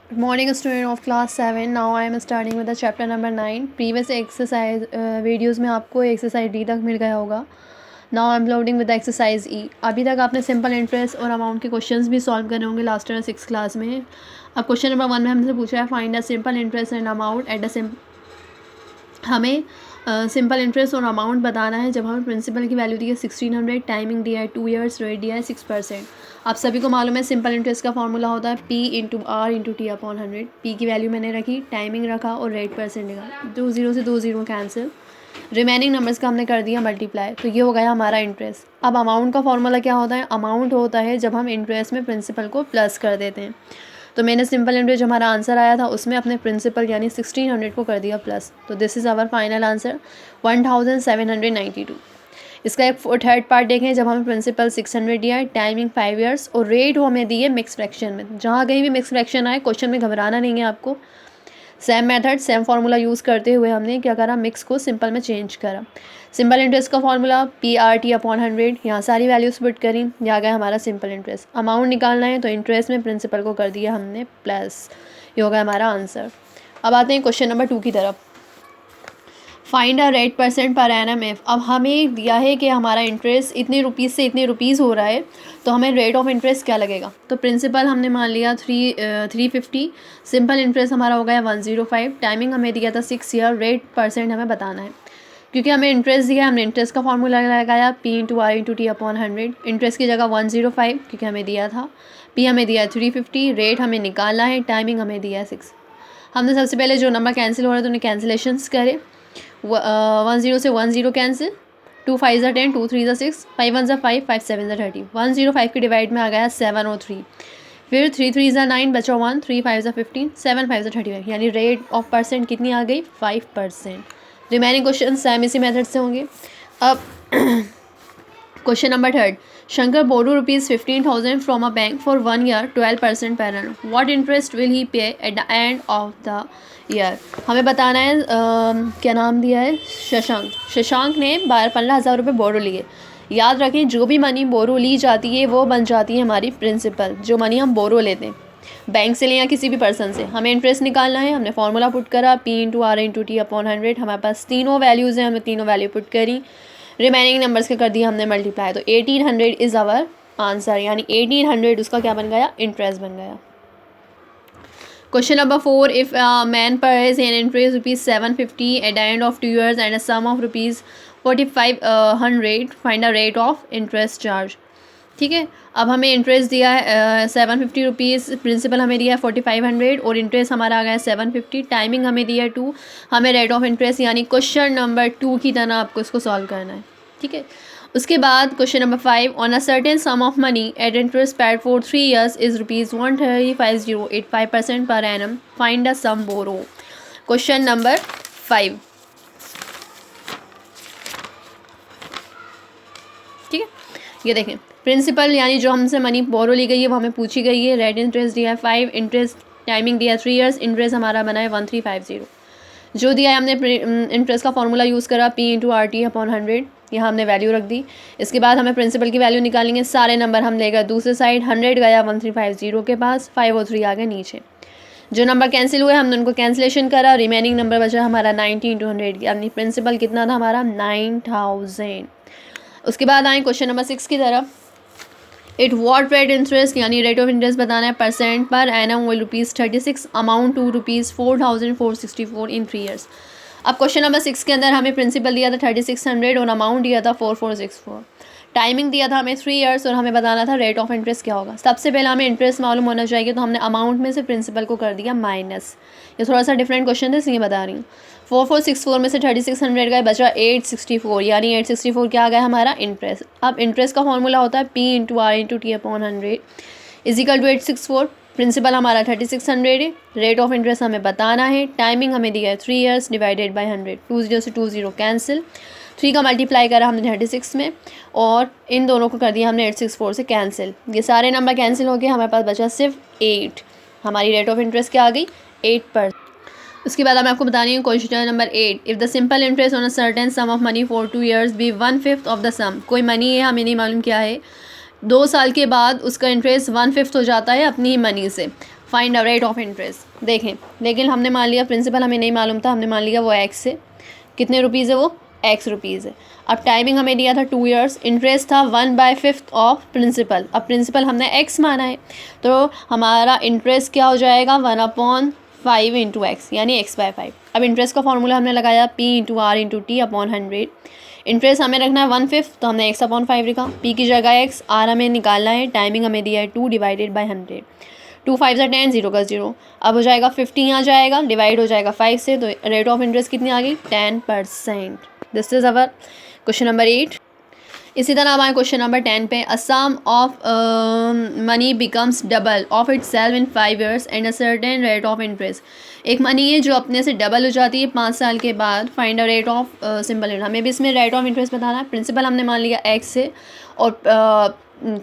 Good morning, student of class 7. Now I am starting with the chapter number 9. Previous exercise videos में आपको exercise D तक मिल गया होगा. Now I am loading with the exercise ई. अभी तक आपने simple interest और अमाउंट के क्वेश्चंस भी सॉल्व करने होंगे लास्ट ईयर 6 क्लास में. अब क्वेश्चन नंबर 1 में हमसे पूछा है find the simple interest and amount at the हमें सिंपल इंटरेस्ट और अमाउंट बताना है जब हमें प्रिंसिपल की वैल्यू दी है 1600, टाइमिंग दिया है 2 ईयर्स, रेट दिया है 6%. आप सभी को मालूम है सिंपल इंटरेस्ट का फॉर्मूला होता है P into R into T upon 100. P की वैल्यू मैंने रखी, टाइमिंग रखा और रेट परसेंट लिखा. 2 0 से 2 0 कैंसिल, रिमेनिंग नंबर्स का हमने कर दिया मल्टीप्लाई. तो ये हो गया हमारा इंटरेस्ट. अब अमाउंट का फॉर्मूला क्या होता है? अमाउंट होता है जब हम इंटरेस्ट में प्रिंसिपल को प्लस कर देते हैं. तो मैंने सिंपल इंटरेस्ट जो हमारा आंसर आया था उसमें अपने प्रिंसिपल यानी 1600 को कर दिया प्लस. तो this is our final answer 1792. इसका एक थर्ड पार्ट देखें. जब हमें प्रिंसिपल 600 दिया है, टाइमिंग 5 ईयर्स और रेट वो हमें दी है मिक्स फ्रैक्शन में. जहाँ कहीं भी मिक्स फ्रैक्शन आए क्वेश्चन में घबराना नहीं है आपको. Same method same formula use करते हुए हमने क्या करा, मिक्स को सिंपल में चेंज करा. सिंपल इंटरेस्ट का फार्मूला PRT अपॉन 100. यहाँ सारी वैल्यूज पुट करी, यहाँ गया हमारा सिंपल इंटरेस्ट. अमाउंट निकालना है तो इंटरेस्ट में प्रिंसिपल को कर दिया हमने प्लस. ये होगा हमारा आंसर. अब आते हैं क्वेश्चन नंबर 2 की तरफ. Find a rate percent per annum F. अब हमें दिया है कि हमारा इंटरेस्ट इतने रुपीज़ से इतने रुपीज़ हो रहा है, तो हमें रेट ऑफ इंटरेस्ट क्या लगेगा. तो प्रिंसिपल हमने मान लिया 350, सिंपल इंटरेस्ट हमारा हो गया 105, टाइमिंग हमें दिया था 6 ईयर, रेट परसेंट हमें बताना है. क्योंकि हमें इंटरेस्ट दिया है हमने इंटरेस्ट का फॉर्मूला लगाया P into R into T upon 100. Interest की जगह 105 क्योंकि हमें दिया था, P हमें दिया है 350, रेट हमें निकालना है, टाइमिंग हमें दिया है 6. हमने सबसे पहले जो नंबर कैंसिल हो रहा है तो उन्हें कैंसिलेशंस करे. 10 से 10 कैंसिल, 2 5 ज़ा 10, 2 3 ज़ा 6, 5 1 ज़ा 5, 5 7 ज़ा 30. 105 के डिवाइड में आ गया 7 और 3. फिर 3 3 ज़ा 9, बचा 1, 3 5 ज़ा 15, 7 5 ज़ा 35. यानी रेट ऑफ परसेंट कितनी आ गई, 5%. रिमेनिंग क्वेश्चन सेम इसी मेथड से होंगे. अब question number 3. Shankar borrow ₹15,000 from a bank for 1 year 12% per annum. What interest will he pay at the end of the year. हमें बताना है क्या नाम दिया है, शशांक ने 15,000 रुपये बोरो लिए. याद रखें जो भी मनी बोरो ली जाती है वो बन जाती है हमारी प्रिंसिपल. जो मनी हम बोरो लेते हैं बैंक से लें या किसी भी पर्सन से, हमें इंटरेस्ट निकालना है. हमने फार्मूला पुट करा P into R into T upon 100. हमारे पास तीनों वैल्यूज़ हैं, हमने तीनों वैल्यू पुट करी, रिमेनिंग नंबर्स के कर दिया हमने मल्टीप्लाई. तो 1800 इज़ आवर आंसर, यानी 1800 उसका क्या बन गया, इंटरेस्ट बन गया. Question number 4. If a man pays an interest ₹750 at the end of 2 years and a sum of ₹4500, find a rate of interest charge. ठीक है. अब हमें इंटरेस्ट दिया है 750 रुपीज़, प्रिंसिपल हमें दिया है 4500 और इंटरेस्ट हमारा आ गया है 750, टाइमिंग हमें दिया है 2, हमें रेट ऑफ इंटरेस्ट यानी क्वेश्चन नंबर 2 की तरह आपको इसको सॉल्व करना है. ठीक है. उसके बाद question number 5. On a certain sum of money at interest paid for 3 years is ₹135,085% per annum. Find the sum borrow. Question number 5. ठीक है. ये देखें प्रिंसिपल यानी जो हमसे मनी बोरो ली गई है वो हमें पूछी गई है. रेट इंटरेस्ट दिया है 5, इंटरेस्ट टाइमिंग दिया है 3 ईयर्स, इंटरेस्ट हमारा बना है 1350. जो दिया है हमने इंटरेस्ट का फॉर्मूला यूज़ करा P into R T upon 100. यहाँ हमने वैल्यू रख दी. इसके बाद हमें प्रिंसिपल की वैल्यू निकालेंगे. सारे नंबर हम लेगा दूसरे साइड, 100 गया 1350 के पास, 5 और 3 आ गए नीचे. जो नंबर कैंसिल हुए हमने उनको कैंसिलेशन करा, रिमेनिंग नंबर बचा हमारा 90 इंटू 100, यानी प्रिंसिपल कितना था हमारा 9000. उसके बाद आए क्वेश्चन नंबर 6 की तरफ. इट वॉट रेट इंटरेस्ट यानी रेट ऑफ इंटरेस्ट बताना है percent per annum will ₹36, amount to ₹4,464 in 3 years. अब क्वेश्चन नंबर 6 के अंदर हमें प्रिंसिपल दिया था 3600 और अमाउंट दिया था 4464. टाइमिंग दिया था हमें 3 ईयर्स और हमें बताना था रेट ऑफ इंटरेस्ट क्या होगा. सबसे पहले हमें इंटरेस्ट मालूम होना चाहिए, तो हमने अमाउंट में से प्रिंसिपल को कर दिया माइनस. ये थोड़ा सा डिफरेंट क्वेश्चन है इसलिए बता रही हूँ. 4464 में से 3600 का बचा 864, यानी 864 क्या आ गया हमारा इंटरेस्ट. अब इंटरेस्ट का फॉर्मूला होता है P into R into T upon 100 is equal to 864. Principal हमारा 3600 है, रेट ऑफ इंटरेस्ट हमें बताना है, टाइमिंग हमें दिया है 3 ईयर्स डिवाइडेड बाय 100. 20 से 20 कैंसिल, 3 का मल्टीप्लाई करा हमने 36 में और इन दोनों को कर दिया हमने 864 से कैंसिल. ये सारे नंबर कैंसिल हो गए, हमारे पास बचा सिर्फ 8. हमारी रेट ऑफ इंटरेस्ट क्या आ गई, 8%. उसके बाद मैं आपको बता रही हूँ question number 8. If the simple interest on a certain sum of money for 2 years be 1/5 of the sum. कोई मनी है, हमें नहीं मालूम क्या है, 2 साल के बाद उसका इंटरेस्ट 1/5 हो जाता है अपनी ही मनी से. Find the rate of interest. देखें, लेकिन हमने मान लिया प्रिंसिपल हमें नहीं मालूम था, हमने मान लिया वो एक्स है। कितने रुपीज़ है वो? एक्स रुपीज़ है। अब टाइमिंग हमें दिया था 2 ईयर्स, इंटरेस्ट था 1/5 ऑफ प्रिंसिपल। अब प्रिंसिपल हमने एक्स माना है, तो हमारा इंटरेस्ट क्या हो जाएगा? 1/5 इंटू एक्स, यानी x/5। अब इंटरेस्ट का फॉर्मूला हमने लगाया P into R into T upon 100। Interest हमें रखना है 1/5, तो हमने x/5 लिखा। P की जगह x, आर हमें निकालना है, टाइमिंग हमें दिया है 2 डिवाइडेड बाई 100। 2 5 ज़ा 10, 0 का 0। अब हो जाएगा 50 आ जाएगा, डिवाइड हो जाएगा 5 से, तो रेट ऑफ इंटरेस्ट कितनी आ गई? 10%। This is our question number 8। इसी तरह हमारे क्वेश्चन नंबर 10 पे, a sum of money becomes double of itself in 5 years and a certain rate of interest. एक मनी है जो अपने से डबल हो जाती है 5 साल के बाद। Find a rate of simple interest. हमें भी इसमें रेट ऑफ इंटरेस्ट बताना है। प्रिंसिपल हमने मान लिया एक्स है और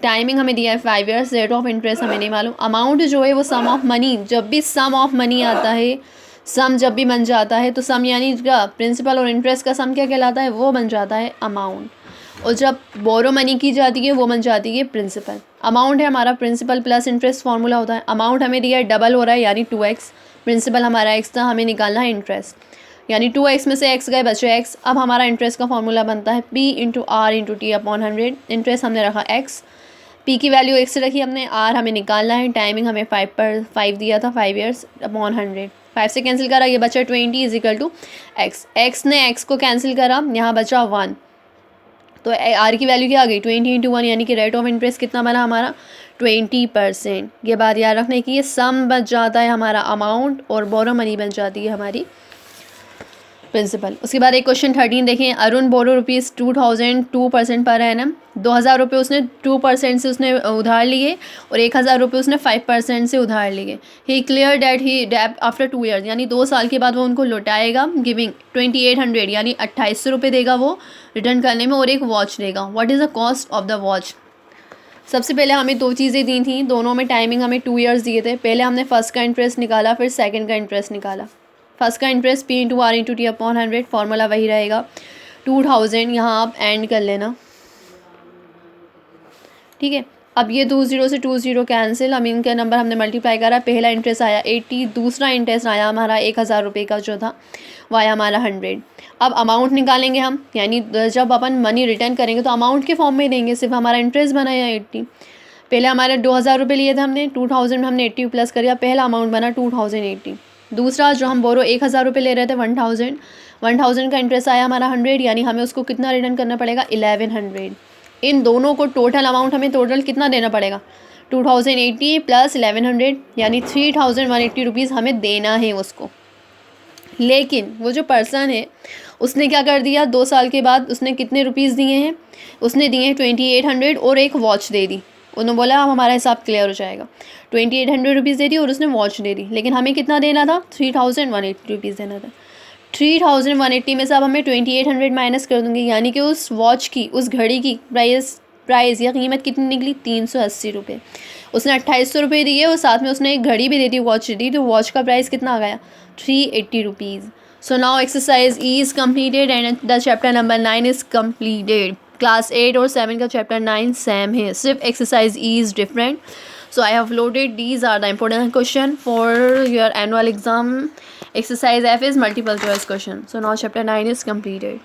टाइमिंग हमें दिया है 5 ईयर्स। रेट ऑफ इंटरेस्ट हमें नहीं मालूम। अमाउंट जो है वो सम ऑफ मनी, जब भी सम ऑफ मनी आता है, सम जब भी बन जाता है तो सम यानी क्या, प्रिंसिपल और इंटरेस्ट का सम क्या कहलाता है? वो बन जाता है अमाउंट। और जब बोरो मनी की जाती है वो बन जाती है प्रिंसिपल। अमाउंट है हमारा प्रिंसिपल प्लस इंटरेस्ट फार्मूला होता है। अमाउंट हमें दिया है डबल हो रहा है यानी 2x, प्रिंसिपल हमारा x था, हमें निकालना है इंटरेस्ट, यानी 2x में से x गए, बचे x। अब हमारा इंटरेस्ट का फार्मूला बनता है P into R into T upon 100। Interest हमने रखा x, P की वैल्यू x रखी हमने, R हमें निकालना है, टाइमिंग हमें 5 दिया था, 5 ईयर्स अपॉन 100। 5 से कैंसिल करा, ये बचा 20 is equal to x। x ने x को कैंसिल करा, यहाँ बचा 1, तो आर की वैल्यू क्या आ गई? 20 इंटू 1, यानी कि रेट ऑफ इंटरेस्ट कितना बना हमारा? 20%। ये बात याद रखने की, ये सम बच जाता है हमारा अमाउंट और बोरो मनी बन जाती है हमारी प्रिंसिपल। उसके बाद एक क्वेश्चन 13 देखें। अरुण बोरो रुपीज़ 2000 2% पर एनम। 2000 रुपये उसने 2% से उसने उधार लिए और 1000 रुपये उसने 5% से उधार लिए। He clear that he debt after 2 years, यानी 2 साल के बाद वो उनको लौटाएगा, गिविंग 2800, यानी 2800 रुपये देगा वो रिटर्न करने में, और एक वॉच देगा। What is the cost of the watch? सबसे पहले हमें 2 चीज़ें दी थी, दोनों में टाइमिंग हमें 2 ईयर्स दिए थे। पहले हमने फर्स्ट का इंटरेस्ट निकाला, फिर सेकंड का इंटरेस्ट निकाला। फर्स्ट का interest P into R into T upon 100, formula वही रहेगा 2000, यहाँ आप एंड कर लेना, ठीक है। अब ये 20 से 20 कैंसिल, हम इनके नंबर हमने मल्टीप्लाई करा। पहला इंटरेस्ट आया 80, दूसरा इंटरेस्ट आया हमारा 1000 रुपये का जो था, वो आया हमारा 100। अब अमाउंट निकालेंगे हम, यानी जब अपन मनी रिटर्न करेंगे तो अमाउंट के फॉर्म में देंगे, सिर्फ हमारा इंटरेस्ट बना है 80। पहले हमारे 2000 रुपये लिए थे हमने, 2000 में हमने 80 प्लस कर दिया, पहला अमाउंट बना 2080। दूसरा जो हम बोरो 1000 रुपये ले रहे थे 1000 का इंटरेस्ट आया हमारा 100, यानी हमें उसको कितना रिटर्न करना पड़ेगा? 1100। इन दोनों को टोटल अमाउंट हमें टोटल कितना देना पड़ेगा? 2080 प्लस 1100, यानी 3180 रुपीज़ हमें देना है उसको। लेकिन वो जो पर्सन है उसने क्या कर दिया, 2 साल के बाद उसने कितने रुपीज़ दिए हैं? उसने दिए हैं 2800 और एक वॉच दे दी। उन्होंने बोला अब हमारा हिसाब क्लियर हो जाएगा, 2800 रुपीज़ दे दी और उसने वॉच दे दी। लेकिन हमें कितना देना था? 3180 रुपीज़ देना था। 3180 में से अब हमें 2800 माइनस कर दूँगी, यानी कि उस वॉच की, उस घड़ी की प्राइस या कीमत कितनी निकली? 380 रुपये। उसने 2800 रुपये दिए और साथ में उसने एक घड़ी भी दे दी, वॉच दी, तो वॉच का प्राइस कितना आ गया? 380 rupees. So now exercise E is completed and the chapter number 9 is completed. Class 8 और 7 का चैप्टर 9 सेम है, सिर्फ exercise E is different. So I have loaded, these are the important question for your annual exam. Exercise F is multiple choice question. So now chapter 9 is completed.